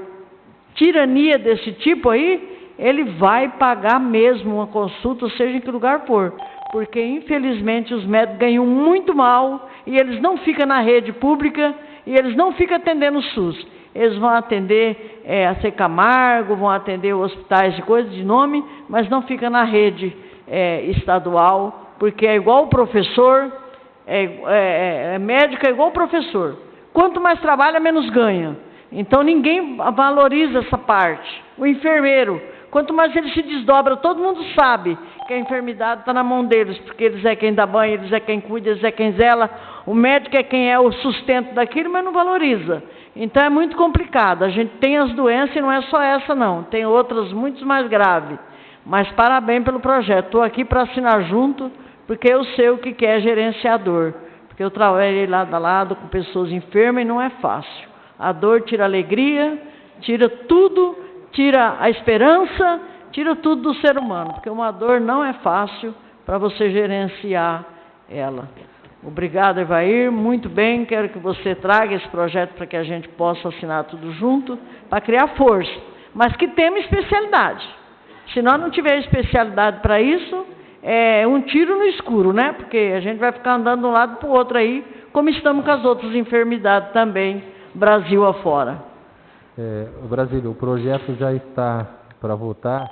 tirania desse tipo aí, ele vai pagar mesmo uma consulta, seja em que lugar for. Porque, infelizmente, os médicos ganham muito mal e eles não ficam na rede pública e eles não ficam atendendo o SUS. Eles vão atender a C. Camargo, vão atender hospitais de coisa de nome, mas não ficam na rede estadual, porque é igual o professor, médico é igual o professor. Quanto mais trabalha, menos ganha. Então, ninguém valoriza essa parte. O enfermeiro, quanto mais ele se desdobra, todo mundo sabe que a enfermidade está na mão deles, porque eles é quem dá banho, eles é quem cuida, eles é quem zela. O médico é quem é o sustento daquilo, mas não valoriza. Então, é muito complicado. A gente tem as doenças e não é só essa, não. Tem outras muito mais graves. Mas parabéns pelo projeto. Estou aqui para assinar junto, porque eu sei o que é gerenciador. Porque eu trabalhei lado a lado com pessoas enfermas e não é fácil. A dor tira a alegria, tira tudo, tira a esperança, tira tudo do ser humano. Porque uma dor não é fácil para você gerenciar ela. Obrigado, Evair. Muito bem, quero que você traga esse projeto para que a gente possa assinar tudo junto, para criar força, mas que tenha uma especialidade. Se nós não tivermos especialidade para isso, é um tiro no escuro, né? Porque a gente vai ficar andando de um lado para o outro aí, como estamos com as outras enfermidades também, Brasil afora. Brasília, o projeto já está para votar,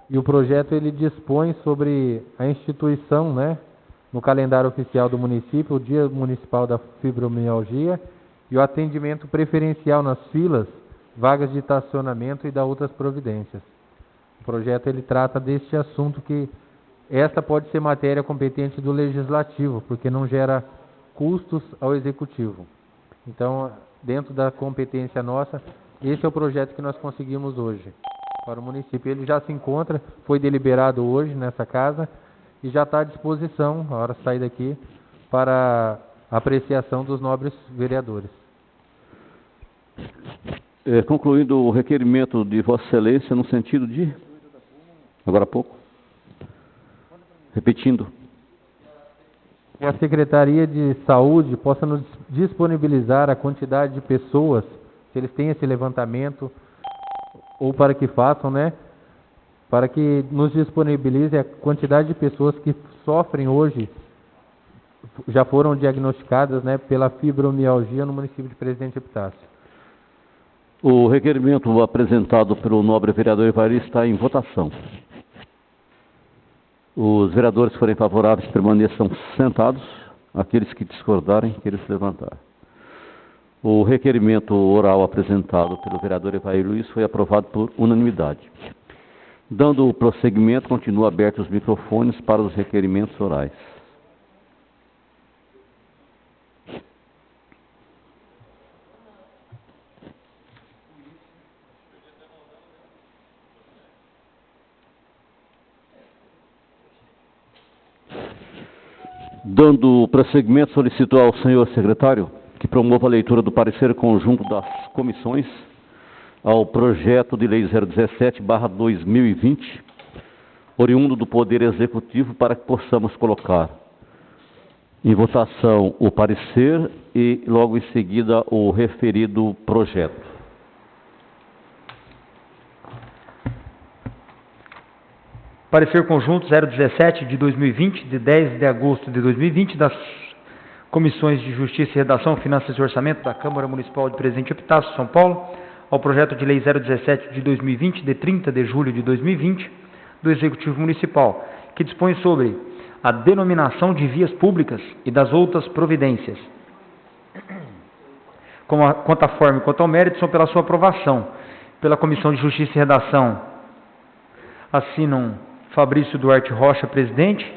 e o projeto ele dispõe sobre a instituição, né, no calendário oficial do município, o Dia Municipal da Fibromialgia e o atendimento preferencial nas filas, vagas de estacionamento e da outras providências. O projeto ele trata deste assunto que esta pode ser matéria competente do Legislativo, porque não gera custos ao Executivo. Então, dentro da competência nossa, esse é o projeto que nós conseguimos hoje para o município. Ele já se encontra, foi deliberado hoje nessa casa e já está à disposição, a hora de sair daqui, para a apreciação dos nobres vereadores. Concluindo o requerimento de Vossa Excelência no sentido de... Agora há pouco. Repetindo. Que a Secretaria de Saúde possa nos disponibilizar a quantidade de pessoas, se eles têm esse levantamento, ou para que façam, né? Para que nos disponibilize a quantidade de pessoas que sofrem hoje, já foram diagnosticadas, né, pela fibromialgia no município de Presidente Epitácio. O requerimento apresentado pelo nobre vereador Evair está em votação. Os vereadores que forem favoráveis permaneçam sentados, aqueles que discordarem, que eles se levantarem. O requerimento oral apresentado pelo vereador Evair Luiz foi aprovado por unanimidade. Dando o prosseguimento, continuam abertos os microfones para os requerimentos orais. Dando prosseguimento, solicito ao senhor secretário que promova a leitura do parecer conjunto das comissões ao projeto de lei 017/2020, oriundo do Poder Executivo, para que possamos colocar em votação o parecer e logo em seguida o referido projeto. Parecer conjunto 017 de 2020, de 10 de agosto de 2020, das Comissões de Justiça e Redação, Finanças e Orçamento da Câmara Municipal de Presidente Epitácio, São Paulo, ao projeto de lei 017 de 2020, de 30 de julho de 2020, do Executivo Municipal, que dispõe sobre a denominação de vias públicas e das outras providências. Quanto à forma e quanto ao mérito, são pela sua aprovação. Pela Comissão de Justiça e Redação, assinam Fabrício Duarte Rocha, presidente,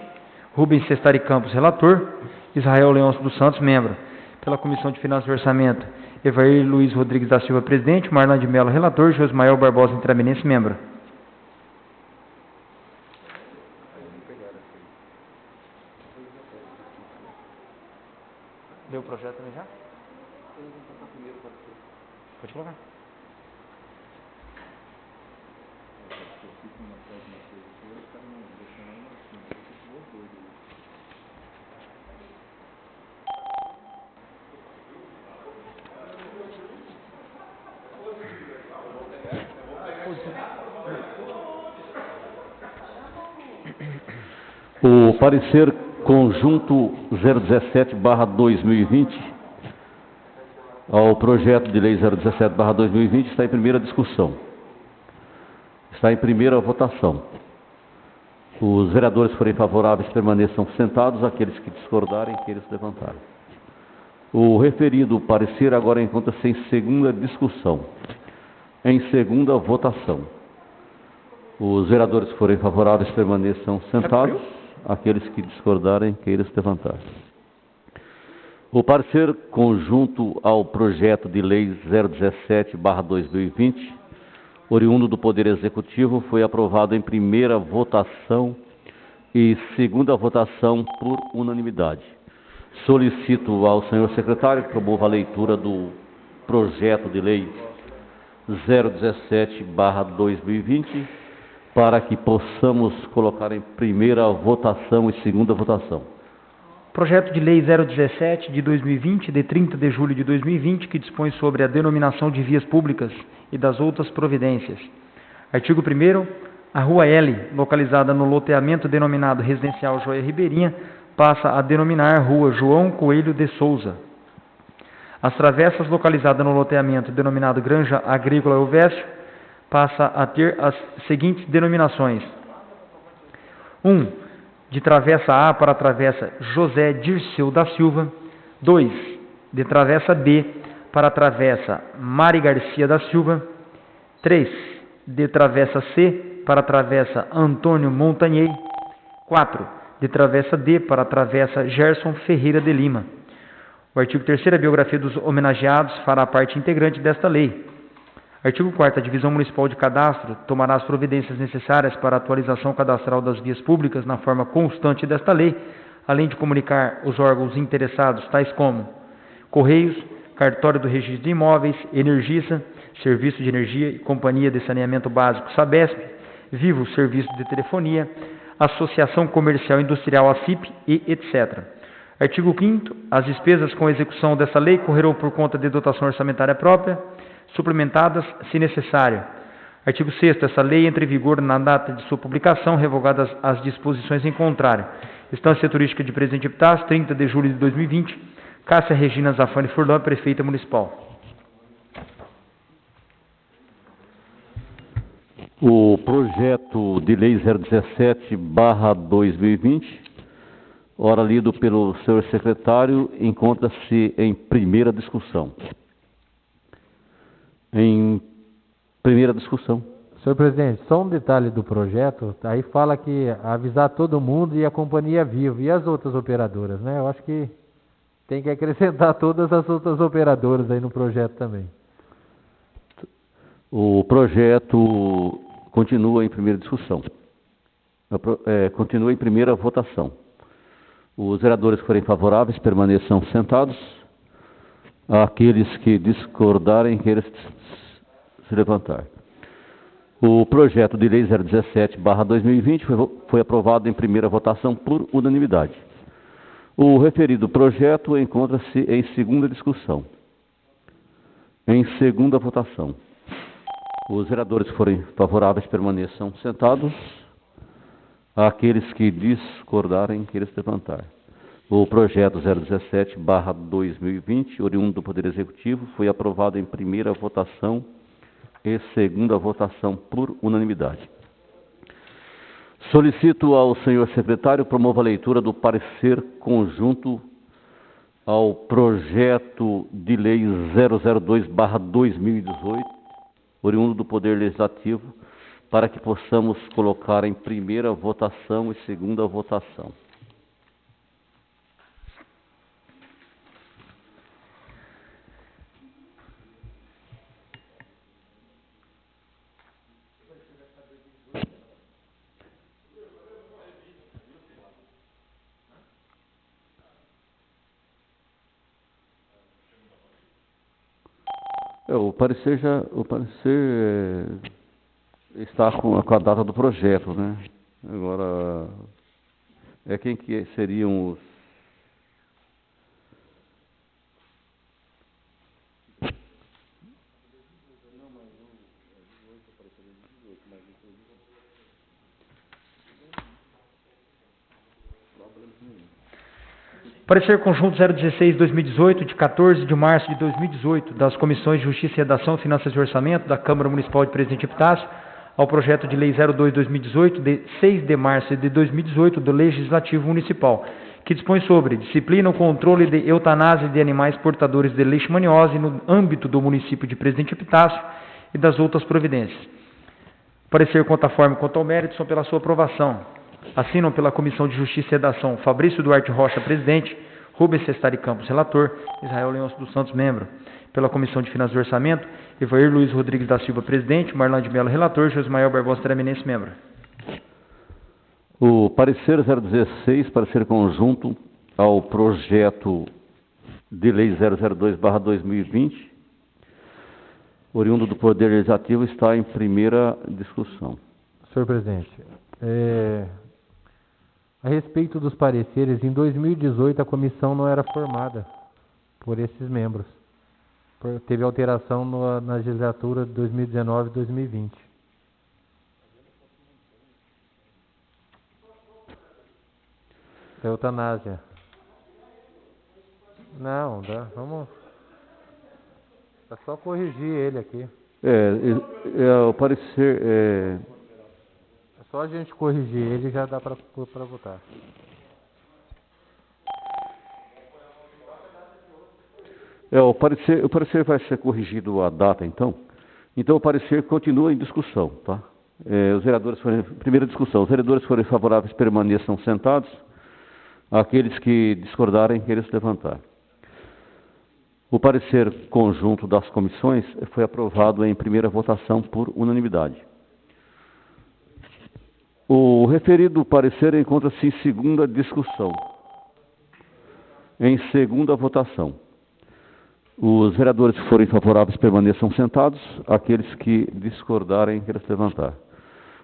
Rubens Sestari Campos, relator, Israel Leôncio dos Santos, membro. Pela Comissão de Finanças e Orçamento, Evair Luiz Rodrigues da Silva, presidente, Marlon de Mello, relator, Josmael Barbosa Intraminense, membro. Deu o projeto também já? Pode colocar. O parecer conjunto 017/2020 ao projeto de lei 017/2020 está em primeira discussão. Está em primeira votação. Os vereadores que forem favoráveis permaneçam sentados, aqueles que discordarem, que eles levantarem. O referido parecer agora encontra-se em segunda discussão. Em segunda votação. Os vereadores que forem favoráveis permaneçam sentados, aqueles que discordarem, que eles levantarem. O parecer conjunto ao projeto de lei 017/2020, oriundo do Poder Executivo, foi aprovado em primeira votação e segunda votação por unanimidade. Solicito ao senhor secretário que promova a leitura do projeto de lei 017/2020, para que possamos colocar em primeira votação e segunda votação. Projeto de Lei 017 de 2020, de 30 de julho de 2020, que dispõe sobre a denominação de vias públicas e das outras providências. Artigo 1º. A Rua L, localizada no loteamento denominado Residencial Joia Ribeirinha, passa a denominar Rua João Coelho de Souza. As travessas localizadas no loteamento denominado Granja Agrícola Elvésio passa a ter as seguintes denominações: 1. De travessa A para a travessa José Dirceu da Silva. 2. De travessa B para a travessa Mari Garcia da Silva. 3. De travessa C para a travessa Antônio Montanhei. 4. De travessa D para a travessa Gerson Ferreira de Lima. O artigo 3º, a biografia dos homenageados fará parte integrante desta lei. Artigo 4º, a Divisão Municipal de Cadastro tomará as providências necessárias para a atualização cadastral das vias públicas na forma constante desta lei, além de comunicar os órgãos interessados, tais como Correios, Cartório do Registro de Imóveis, Energisa, Serviço de Energia e Companhia de Saneamento Básico Sabesp, Vivo Serviço de Telefonia, Associação Comercial Industrial ACIP e etc. Artigo 5º, as despesas com execução dessa lei correrão por conta de dotação orçamentária própria, suplementadas se necessário. Artigo 6º, essa lei entra em vigor na data de sua publicação, revogadas as disposições em contrário. Estância Turística de Presidente Epitácio, 30 de julho de 2020, Cássia Regina Zafani Furlan, Prefeita Municipal. O projeto de lei 017/2020, ora lido pelo senhor secretário, encontra-se em primeira discussão. Em primeira discussão. Senhor presidente, só um detalhe do projeto, aí fala que avisar todo mundo e a companhia Vivo e as outras operadoras, né? Eu acho que tem que acrescentar todas as outras operadoras aí no projeto também. O projeto continua em primeira discussão. Continua em primeira votação. Os vereadores que forem favoráveis permaneçam sentados. Aqueles que discordarem, queiram se levantar. O projeto de lei 017/2020 foi aprovado em primeira votação por unanimidade. O referido projeto encontra-se em segunda discussão. Em segunda votação. Os vereadores que forem favoráveis permaneçam sentados. Aqueles que discordarem, queiram se levantar. O projeto 017/2020, oriundo do Poder Executivo, foi aprovado em primeira votação e segunda votação por unanimidade. Solicito ao senhor secretário promova a leitura do parecer conjunto ao projeto de lei 002/2018, oriundo do Poder Legislativo, para que possamos colocar em primeira votação e segunda votação. O parecer está com a data do projeto, né? Agora, quem que seriam os... Parecer conjunto 016/2018, de 14 de março de 2018, das Comissões de Justiça e Redação, Finanças e Orçamento, da Câmara Municipal de Presidente Epitácio, ao projeto de lei 02/2018, de 6 de março de 2018, do Legislativo Municipal, que dispõe sobre disciplina o controle de eutanásia de animais portadores de leishmaniose no âmbito do município de Presidente Epitácio e das outras providências. Parecer quanto à forma e quanto ao mérito são pela sua aprovação. Assinam pela Comissão de Justiça e Redação Fabrício Duarte Rocha, presidente, Rubens Cestari Campos, relator, Israel Leôncio dos Santos, membro. Pela Comissão de Finanças e Orçamento, Evair Luiz Rodrigues da Silva, presidente, Marlon de Mello, relator, Josmael Barbosa Treminense, membro. O parecer 016, parecer conjunto ao projeto de lei 002/2020, oriundo do Poder Legislativo, está em primeira discussão. Senhor presidente, A respeito dos pareceres, em 2018 a comissão não era formada por esses membros. Teve alteração na legislatura de 2019 e 2020. Da eutanásia. Não, vamos... É só corrigir ele aqui. O parecer... É só a gente corrigir ele e já dá para votar. O parecer vai ser corrigido a data, então. Então, o parecer continua em discussão, tá? Primeira discussão. Os vereadores forem favoráveis permaneçam sentados. Aqueles que discordarem, queiram se levantar. O parecer conjunto das comissões foi aprovado em primeira votação por unanimidade. O referido parecer encontra-se em segunda discussão. Em segunda votação. Os vereadores que forem favoráveis permaneçam sentados. Aqueles que discordarem, queiram se levantar.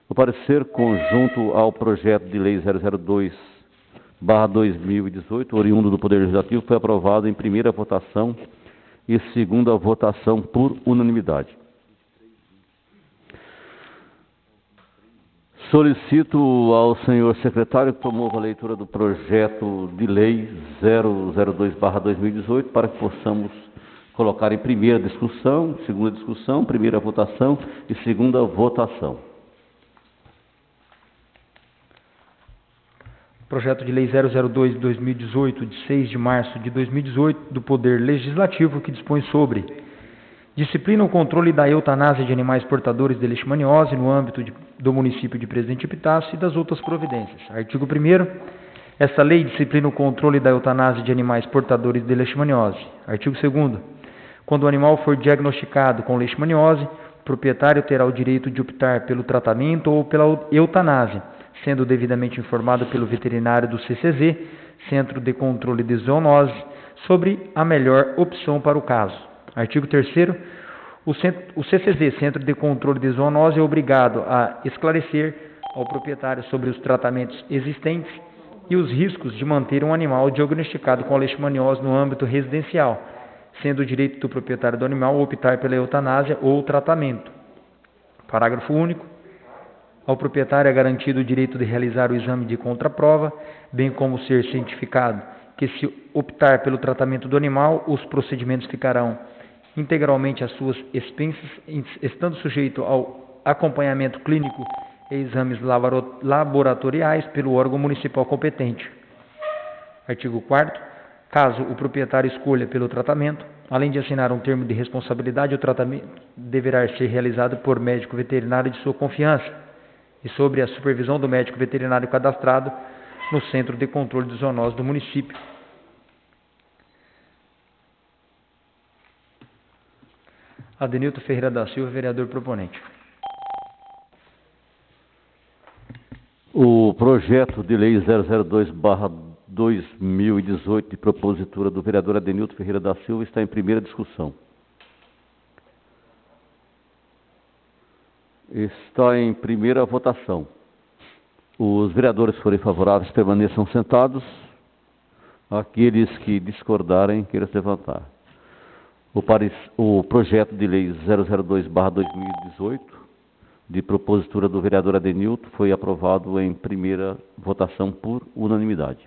O parecer conjunto ao projeto de lei 002/2018, oriundo do Poder Legislativo, foi aprovado em primeira votação e segunda votação por unanimidade. Solicito ao senhor secretário que promova a leitura do projeto de lei 002/2018 para que possamos colocar em primeira discussão, segunda discussão, primeira votação e segunda votação. Projeto de Lei 002 de 2018, de 6 de março de 2018, do Poder Legislativo, que dispõe sobre disciplina o controle da eutanásia de animais portadores de leishmaniose no âmbito do município de Presidente Epitácio e das outras providências. Artigo 1º. Esta lei disciplina o controle da eutanásia de animais portadores de leishmaniose. Artigo 2º. Quando o animal for diagnosticado com leishmaniose, o proprietário terá o direito de optar pelo tratamento ou pela eutanásia, sendo devidamente informado pelo veterinário do CCZ, Centro de Controle de Zoonose, sobre a melhor opção para o caso. Artigo 3º. O CCZ, Centro de Controle de Zoonose, é obrigado a esclarecer ao proprietário sobre os tratamentos existentes e os riscos de manter um animal diagnosticado com leishmaniose no âmbito residencial, sendo o direito do proprietário do animal optar pela eutanásia ou tratamento. Parágrafo único. Ao proprietário é garantido o direito de realizar o exame de contraprova, bem como ser cientificado que, se optar pelo tratamento do animal, os procedimentos ficarão integralmente às suas expensas, estando sujeito ao acompanhamento clínico e exames laboratoriais pelo órgão municipal competente. Artigo 4º. Caso o proprietário escolha pelo tratamento, além de assinar um termo de responsabilidade, o tratamento deverá ser realizado por médico veterinário de sua confiança e sob a supervisão do médico veterinário cadastrado no Centro de Controle de Zoonose do município. Adenilton Ferreira da Silva, vereador proponente. O projeto de lei 002/2018, de propositura do vereador Adenilton Ferreira da Silva, está em primeira discussão. Está em primeira votação. Os vereadores que forem favoráveis permaneçam sentados. Aqueles que discordarem, queiram se levantar. O projeto de lei 002/2018, de propositura do vereador Adenilton, foi aprovado em primeira votação por unanimidade.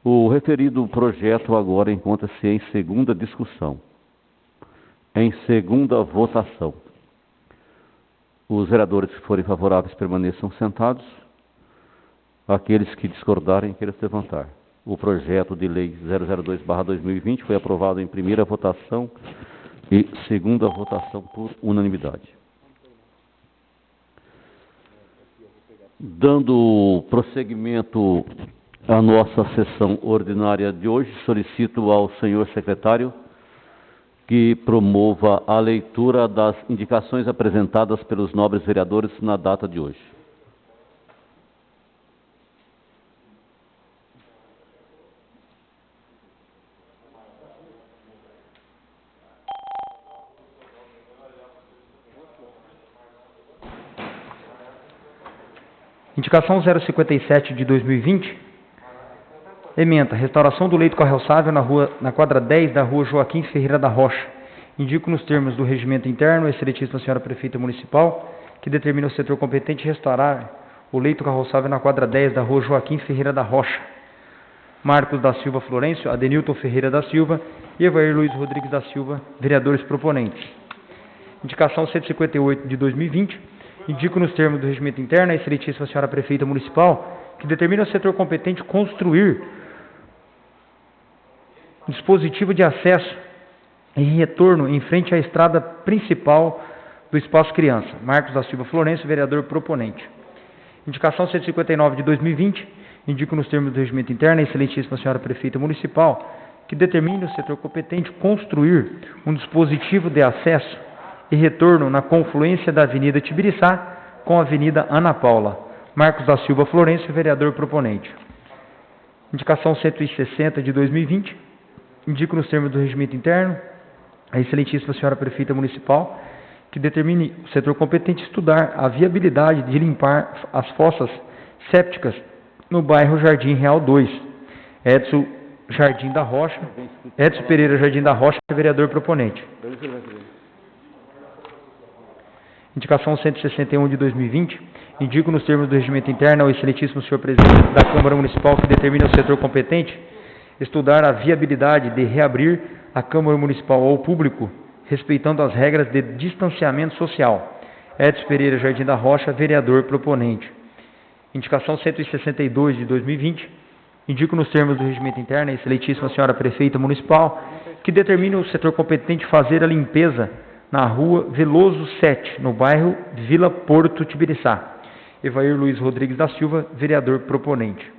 O referido projeto agora encontra-se em segunda discussão. Em segunda votação. Os vereadores que forem favoráveis permaneçam sentados. Aqueles que discordarem, queiram se levantar. O projeto de lei 002/2020 foi aprovado em primeira votação e segunda votação por unanimidade. Dando prosseguimento à nossa sessão ordinária de hoje, solicito ao senhor secretário que promova a leitura das indicações apresentadas pelos nobres vereadores na data de hoje. Indicação 057 de 2020, ementa, restauração do leito carroçável na quadra 10 da rua Joaquim Ferreira da Rocha. Indico nos termos do regimento interno, a excelentíssima senhora prefeita municipal, que determina o setor competente restaurar o leito carroçável na quadra 10 da rua Joaquim Ferreira da Rocha. Marcos da Silva Florencio, Adenilton Ferreira da Silva e Evair Luiz Rodrigues da Silva, vereadores proponentes. Indicação 158 de 2020, indico nos termos do regimento interno, a excelentíssima senhora prefeita municipal, que determina o setor competente construir um dispositivo de acesso e retorno em frente à estrada principal do Espaço Criança. Marcos da Silva Florencio, vereador proponente. Indicação 159 de 2020, indico nos termos do regimento interno, a excelentíssima senhora prefeita municipal, que determine o setor competente construir um dispositivo de acesso e retorno na confluência da Avenida Tibiriçá com a Avenida Ana Paula. Marcos da Silva Florencio, vereador proponente. Indicação 160 de 2020, indico nos termos do regimento interno, a excelentíssima senhora prefeita municipal, que determine o setor competente estudar a viabilidade de limpar as fossas sépticas no bairro Jardim Real 2. Edson Pereira Jardim da Rocha, vereador proponente. Indicação 161 de 2020, indico nos termos do regimento interno ao excelentíssimo senhor presidente da Câmara Municipal, que determina o setor competente estudar a viabilidade de reabrir a Câmara Municipal ao público, respeitando as regras de distanciamento social. Edson Pereira Jardim da Rocha, vereador proponente. Indicação 162 de 2020, indico nos termos do regimento interno a excelentíssima senhora prefeita municipal, que determina o setor competente fazer a limpeza na rua Veloso 7, no bairro Vila Porto Tibiriçá. Evair Luiz Rodrigues da Silva, vereador proponente.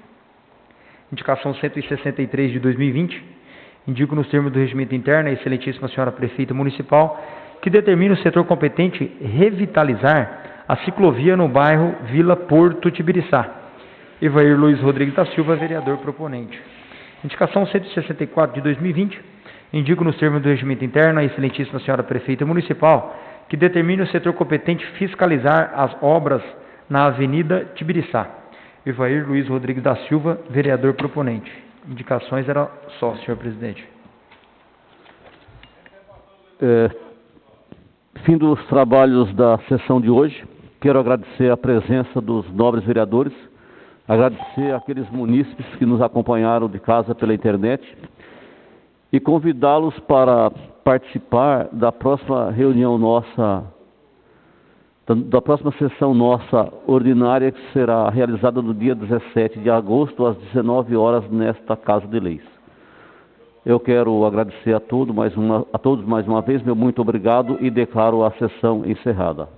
Indicação 163 de 2020, indico nos termos do regimento interno a excelentíssima senhora prefeita municipal, que determina o setor competente revitalizar a ciclovia no bairro Vila Porto Tibiriçá. Evair Luiz Rodrigues da Silva, vereador proponente. Indicação 164 de 2020, indico nos termos do regimento interno a excelentíssima senhora prefeita municipal, que determine o setor competente fiscalizar as obras na Avenida Tibiriçá. Evair Luiz Rodrigues da Silva, vereador proponente. Indicações era só, senhor presidente. Fim dos trabalhos da sessão de hoje. Quero agradecer a presença dos nobres vereadores, agradecer àqueles munícipes que nos acompanharam de casa pela internet e convidá-los para participar da próxima reunião nossa, da próxima sessão nossa ordinária, que será realizada no dia 17 de agosto, às 19 horas, nesta Casa de Leis. Eu quero agradecer a todos mais uma vez, meu muito obrigado, e declaro a sessão encerrada.